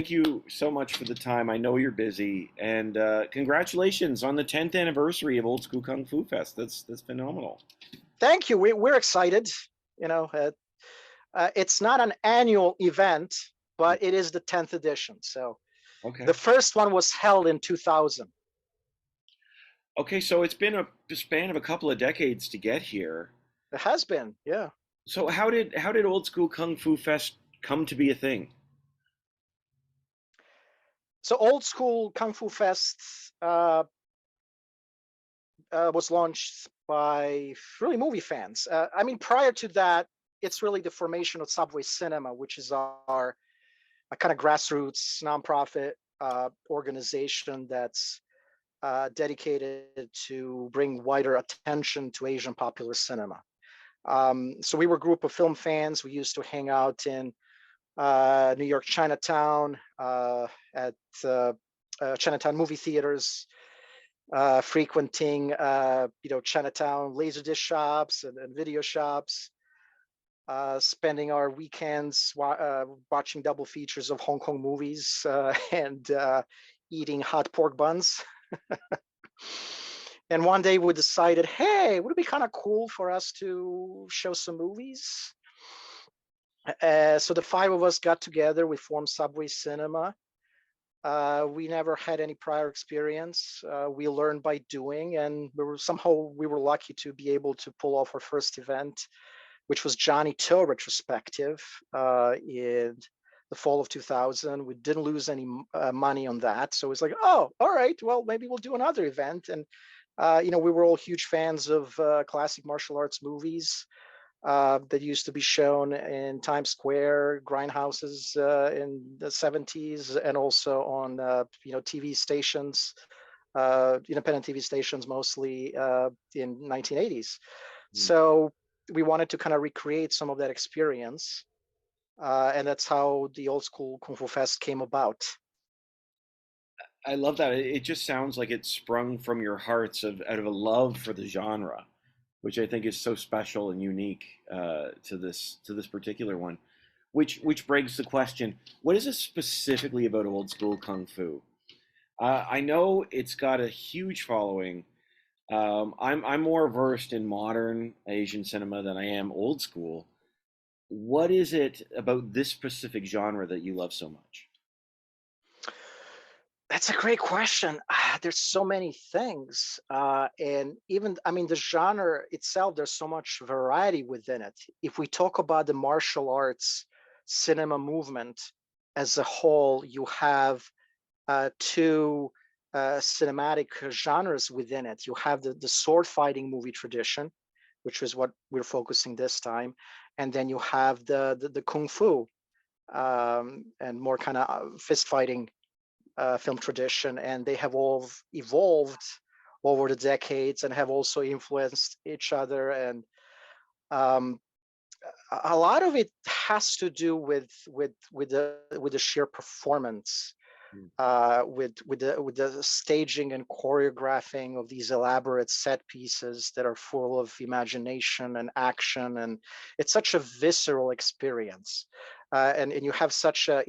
thank you so much for the time. I know you're busy, and congratulations on the 10th anniversary of Old School Kung Fu Fest. That's phenomenal. Thank you. We're excited. You know, it's not an annual event, but it is the 10th edition. So the Okay. first one was held in 2000. Okay, so it's been a span of a couple of decades to get here. It has been, yeah. So how did Old School Kung Fu Fest come to be a thing? So Old School Kung Fu Fest was launched by really movie fans. I mean, prior to that, it's really the formation of Subway Cinema, which is our a kind of grassroots nonprofit organization that's dedicated to bring wider attention to Asian popular cinema. So we were a group of film fans. We used to hang out in New York Chinatown at Chinatown movie theaters, frequenting Chinatown laserdisc shops and video shops, spending our weekends watching double features of Hong Kong movies and eating hot pork buns. And one day we decided, hey, would it be kind of cool for us to show some movies? So the five of us got together. We formed Subway Cinema. We never had any prior experience. We learned by doing, and we were lucky to be able to pull off our first event, which was Johnny To retrospective in the fall of 2000. We didn't lose any money on that, so it was like, oh, all right, well, maybe we'll do another event. And we were all huge fans of classic martial arts movies that used to be shown in Times Square, grindhouses in the 70s, and also on TV stations, independent TV stations, mostly in 1980s. Hmm. So we wanted to kind of recreate some of that experience, and that's how the Old School Kung Fu Fest came about. I love that. It just sounds like it sprung from your hearts out of a love for the genre, which I think is so special and unique to this particular one. Which begs the question: what is it specifically about old school kung fu? I know it's got a huge following. I'm more versed in modern Asian cinema than I am old school. What is it about this specific genre that you love so much? That's a great question. There's so many things, and even I mean the genre itself. There's so much variety within it. If we talk about the martial arts cinema movement as a whole, you have two cinematic genres within it. You have the sword fighting movie tradition, which is what we're focusing this time, and then you have the kung fu and more kind of fist fighting film tradition, and they have all evolved over the decades and have also influenced each other. And um, a lot of it has to do with the sheer performance, Mm. with the staging and choreographing of these elaborate set pieces that are full of imagination and action, and it's such a visceral experience, and you have such a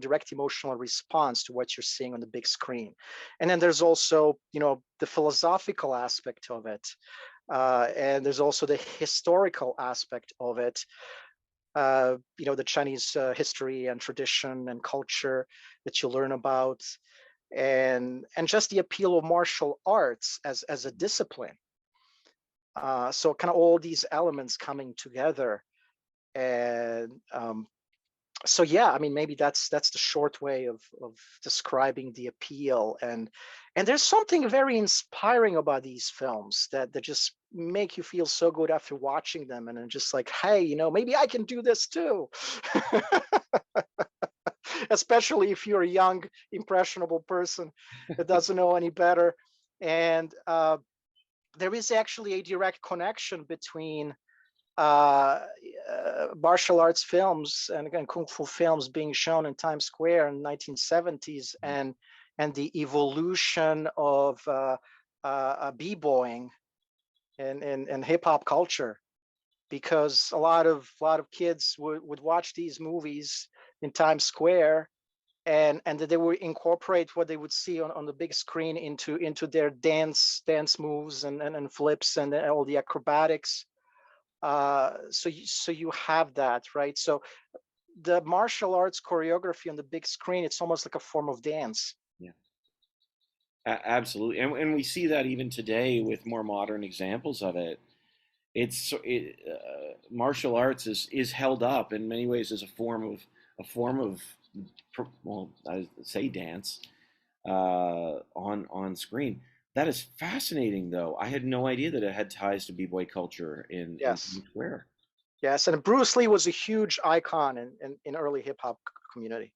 direct emotional response to what you're seeing on the big screen. And then there's also the philosophical aspect of it, and there's also the historical aspect of it, the Chinese history and tradition and culture that you learn about, and just the appeal of martial arts as a discipline. So kind of all these elements coming together, and so yeah, I mean maybe that's the short way of describing the appeal. And there's something very inspiring about these films that just make you feel so good after watching them, and then just like, hey, maybe I can do this too. Especially if you're a young impressionable person that doesn't know any better. And there is actually a direct connection between uh, martial arts films and kung fu films being shown in Times Square in the 1970s, and the evolution of b-boying and hip hop culture, because a lot of kids would watch these movies in Times Square, and that they would incorporate what they would see on the big screen into their dance moves and flips and all the acrobatics. So you have that, right? So the martial arts choreography on the big screen, it's almost like a form of dance. Yeah, absolutely, and we see that even today with more modern examples of it. Martial arts is held up in many ways as a form of well, I say dance on screen. That is fascinating, though. I had no idea that it had ties to b-boy culture in Yes. Times Square. Yes, and Bruce Lee was a huge icon in early hip hop community.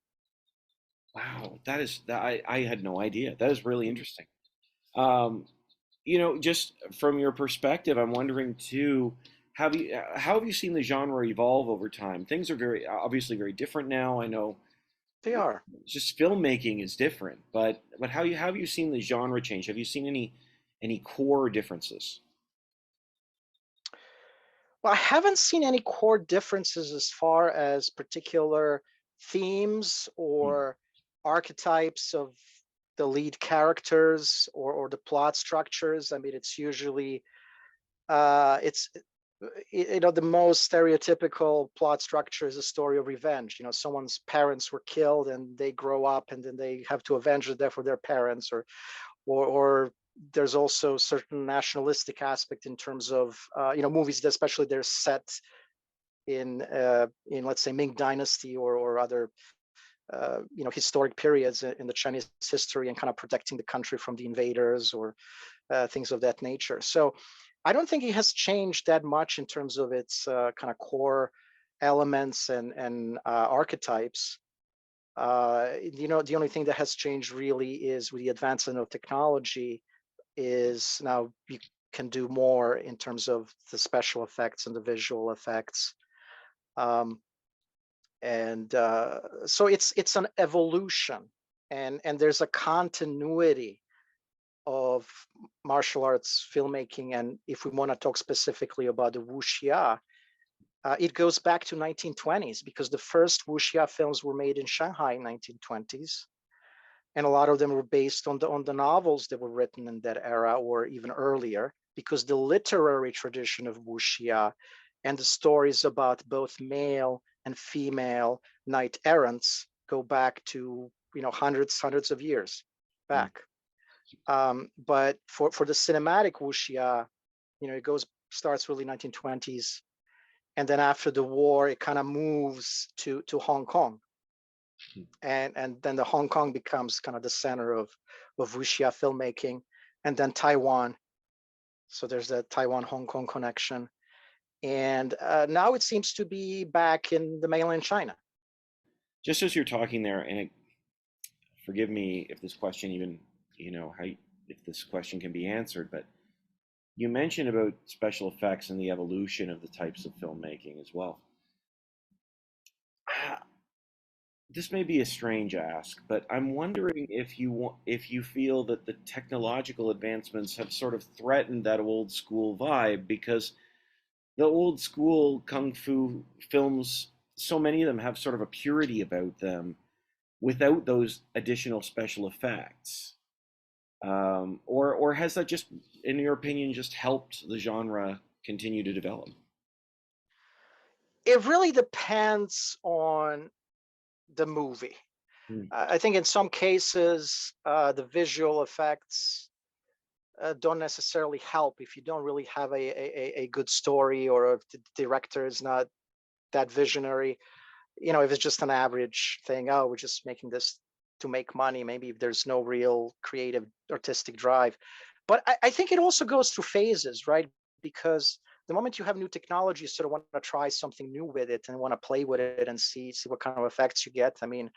Wow, I had no idea. That is really Mhm. interesting. Um, just from your perspective, I'm wondering too, how have you seen the genre evolve over time? Things are very obviously very different now. I know They are. just filmmaking is different, but how have you seen the genre change? Have you seen any core differences? Well, I haven't seen any core differences as far as particular themes Hmm. or archetypes of the lead characters or the plot structures. I mean, it's usually it's the most stereotypical plot structure is a story of revenge. Someone's parents were killed and they grow up and then they have to avenge the death of their parents, or there's also certain nationalistic aspect in terms of movies that especially they're set in let's say Ming Dynasty or other historic periods in the Chinese history, and kind of protecting the country from the invaders or things of that nature. So I don't think it has changed that much in terms of its kind of core elements and archetypes. The only thing that has changed really is with the advancement of technology is now you can do more in terms of the special effects and the visual effects. Um, and So it's an evolution, and there's a continuity of martial arts filmmaking. And if we want to talk specifically about the wuxia, it goes back to 1920s, because the first wuxia films were made in Shanghai in 1920s, and a lot of them were based on the novels that were written in that era or even earlier, because the literary tradition of wuxia and the stories about both male and female knight errants go back to hundreds of years Mm. back. But for the cinematic wuxia, it goes starts really 1920s, and then after the war, it kind of moves to Hong Kong, and then the Hong Kong becomes kind of the center of wuxia filmmaking, and then Taiwan. So there's the Taiwan Hong Kong connection, and now it seems to be back in the mainland China. Just as you're talking there, and forgive me if this question even, if this question can be answered, but you mentioned about special effects and the evolution of the types of filmmaking as well. Ah, this may be a strange ask, but I'm wondering if you feel that the technological advancements have sort of threatened that old school vibe, because the old school kung fu films, so many of them have sort of a purity about them without those additional special effects. Or has that just, in your opinion, just helped the genre continue to develop? It really depends on the movie. Hmm. I think in some cases, the visual effects don't necessarily help if you don't really have a good story, or if the director is not that visionary. If it's just an average thing, oh, we're just making this to make money, maybe if there's no real creative artistic drive. But I think it also goes through phases, right? Because the moment you have new technology, you sort of want to try something new with it and want to play with it and see what kind of effects you get. I mean,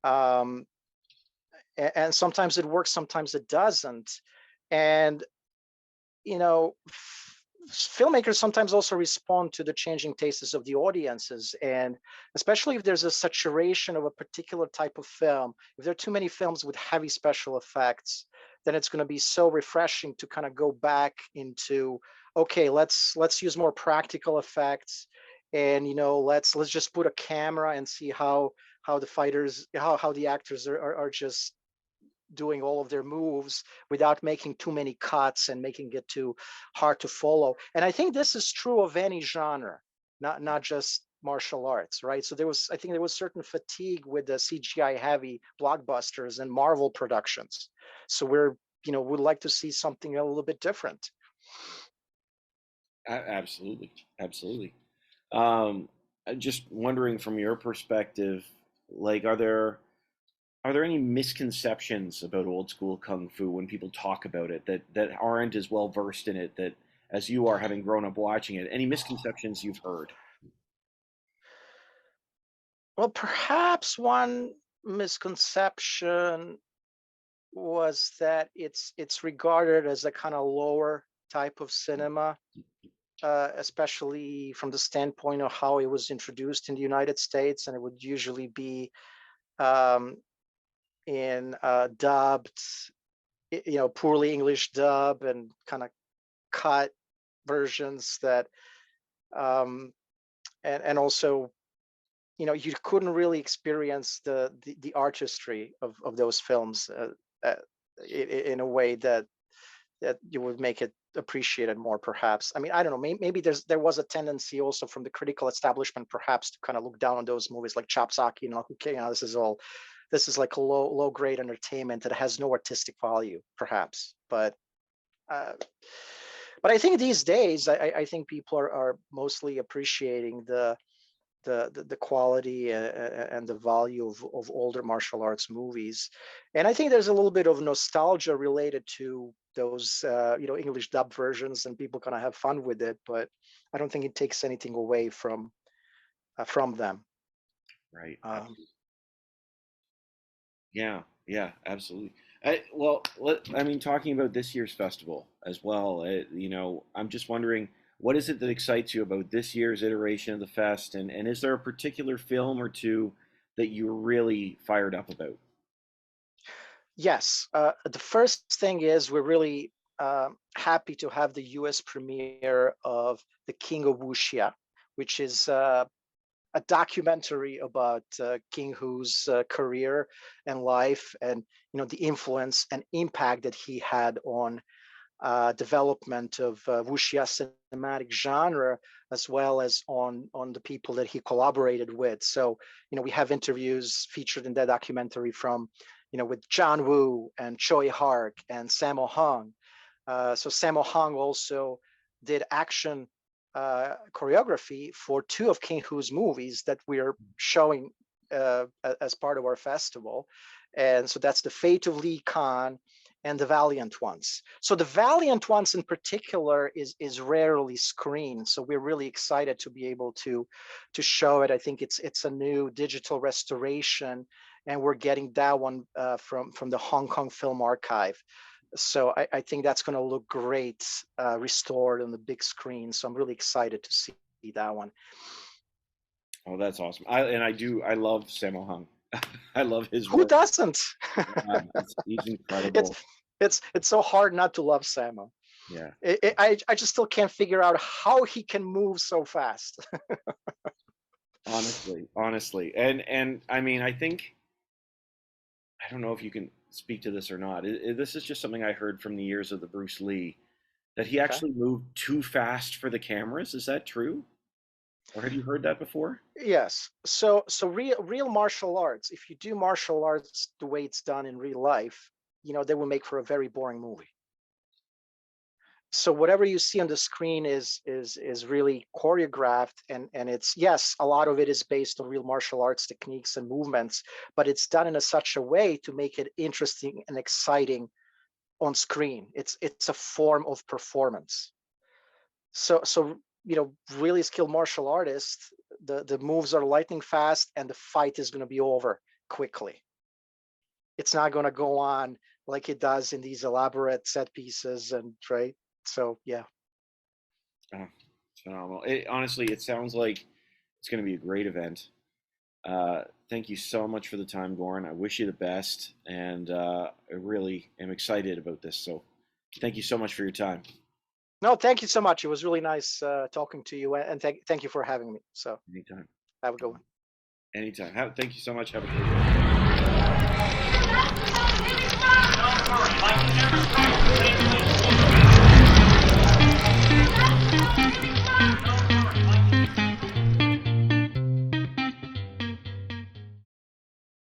um, and sometimes it works, sometimes it doesn't. And you know filmmakers sometimes also respond to the changing tastes of the audiences, and especially if there's a saturation of a particular type of film, if there are too many films with heavy special effects, then it's going to be so refreshing to kind of go back into, okay, let's use more practical effects, and let's just put a camera and see how the fighters how the actors are just doing all of their moves without making too many cuts and making it too hard to follow. And I think this is true of any genre, not just martial arts, right? So I think there was certain fatigue with the CGI heavy blockbusters and Marvel productions. So we'd like to see something a little bit different. Absolutely, absolutely. Um, I'm just wondering from your perspective, like, are there any misconceptions about old school kung fu when people talk about it that aren't as well versed in it that as you are, having grown up watching it? Any misconceptions you've heard? Well, perhaps one misconception was that it's regarded as a kind of lower type of cinema, especially from the standpoint of how it was introduced in the United States, and it would usually be um, in dubbed, poorly English dub and kind of cut versions that, um, and also, you couldn't really experience the artistry of those films uh, in a way that you would make it appreciated more, perhaps. I mean, I don't know, maybe there was a tendency also from the critical establishment perhaps to kind of look down on those movies like Chopsaki, okay, this is like a low grade entertainment that has no artistic value, perhaps. Uh, but I think these days, I think people are mostly appreciating the quality and the value of older martial arts movies. And I think there's a little bit of nostalgia related to those English dub versions, and people kind of have fun with it, but I don't think it takes anything away from them. Right. um, Yeah, yeah, absolutely. Well, I mean, talking about this year's festival as well, I'm just wondering, what is it that excites you about this year's iteration of the fest, and is there a particular film or two that you're really fired up about? yes, the first thing is we're really happy to have the US premiere of The King of Wuxia, which is a documentary about King Hu's career and life, and the influence and impact that he had on development of wuxia cinematic genre, as well as on the people that he collaborated with. So we have interviews featured in that documentary from with John Woo and Choi Hark and Sammo Hung. So Sammo Hung also did action choreography for two of King Hu's movies that we're showing as part of our festival. And so that's The Fate of Lee Khan and The Valiant Ones. So The Valiant Ones in particular is rarely screened. So we're really excited to be able to show it. I think it's a new digital restoration, and we're getting that one from the Hong Kong Film Archive. So I think that's going to look great restored on the big screen. So I'm really excited to see that one. Oh, that's awesome. I love Sammo Hung. I love his Who work. doesn't? He's incredible. it's it's so hard not to love Samo. Yeah. I just still can't figure out how he can move so fast. Honestly, honestly, and I mean, I don't know if you can speak to this or not. This is just something I heard from the years of the Bruce Lee, that he Okay. actually moved too fast for the cameras. Is that true? Or have you heard that before? Yes. So real martial arts, if you do martial arts the way it's done in real life, they will make for a very boring movie. So whatever you see on the screen is really choreographed, and it's, yes, a lot of it is based on real martial arts techniques and movements, but it's done in such a way to make it interesting and exciting on screen. It's a form of performance. So really skilled martial artists, the moves are lightning fast, and the fight is going to be over quickly. It's not going to go on like it does in these elaborate set pieces, and right. So yeah. Oh, it's phenomenal. Honestly, it sounds like it's going to be a great event. Thank you so much for the time, Goran. I wish you the best, and I really am excited about this. So, thank you so much for your time. No, thank you so much. It was really nice talking to you, and thank you for having me. So Anytime. have a good one. Anytime. Thank you so much. Have a great day.